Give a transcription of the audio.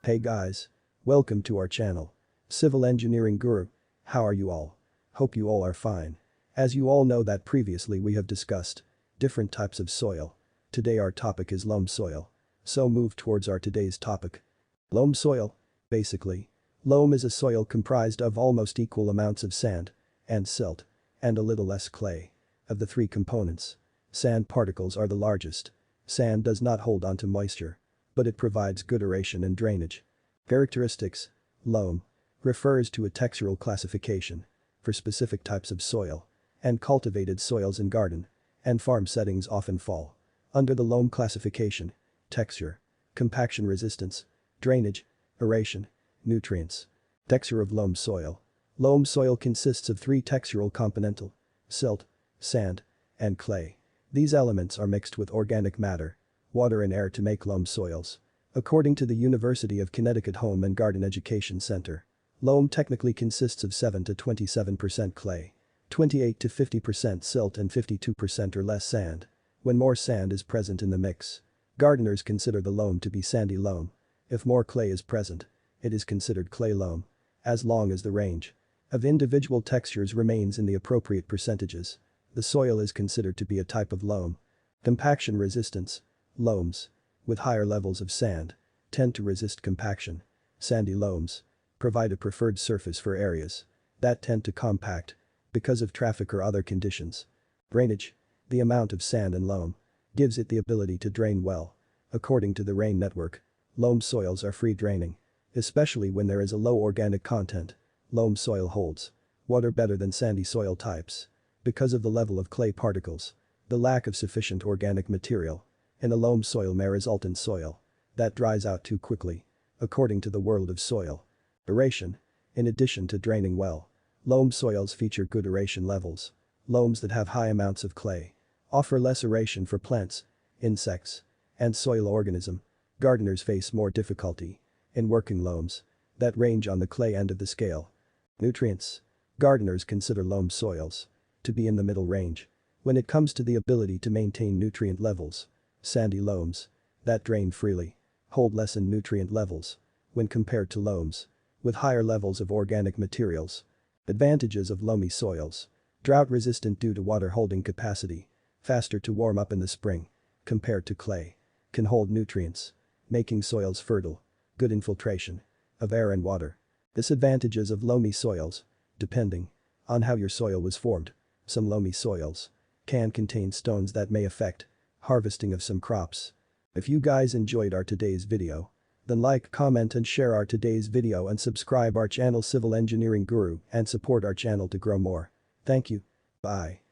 Hey guys. Welcome to our channel. Civil Engineering Guru. How are you all? Hope you all are fine. As you all know that previously we have discussed different types of soil. Today our topic is loam soil. So move towards our today's topic. Loam soil. Basically, loam is a soil comprised of almost equal amounts of sand and silt and a little less clay. Of the three components, sand particles are the largest. Sand does not hold onto moisture, but it provides good aeration and drainage. Characteristics. Loam refers to a textural classification for specific types of soil, and cultivated soils in garden and farm settings often fall under the loam classification. Texture, compaction resistance, drainage, aeration, nutrients. Texture of loam soil. Loam soil consists of three textural componental: silt, sand, and clay. These elements are mixed with organic matter, water and air to make loam soils. According to the University of Connecticut Home and Garden Education Center, loam technically consists of 7 to 27% clay, 28 to 50% silt and 52% or less sand. When more sand is present in the mix, gardeners consider the loam to be sandy loam. If more clay is present, it is considered clay loam. As long as the range of individual textures remains in the appropriate percentages, the soil is considered to be a type of loam. Compaction resistance. Loams with higher levels of sand tend to resist compaction. Sandy loams provide a preferred surface for areas that tend to compact because of traffic or other conditions. Drainage. The amount of sand in loam gives it the ability to drain well. According to the rain network, loam soils are free draining, especially when there is a low organic content. Loam soil holds water better than sandy soil types because of the level of clay particles. The lack of sufficient organic material in a loam soil may result in soil that dries out too quickly, according to the world of soil. Aeration. In addition to draining well, loam soils feature good aeration levels. Loams that have high amounts of clay offer less aeration for plants, insects, and soil organism. Gardeners face more difficulty in working loams that range on the clay end of the scale. Nutrients. Gardeners consider loam soils to be in the middle range when it comes to the ability to maintain nutrient levels. Sandy loams that drain freely hold less in nutrient levels when compared to loams with higher levels of organic materials. Advantages of loamy soils. Drought resistant due to water holding capacity, faster to warm up in the spring compared to clay, can hold nutrients, making soils fertile, good infiltration of air and water. Disadvantages of loamy soils. Depending on how your soil was formed, some loamy soils can contain stones that may affect harvesting of some crops. If you guys enjoyed our today's video, then like, comment and share our today's video and subscribe our channel Civil Engineering Guru and support our channel to grow more. Thank you. Bye.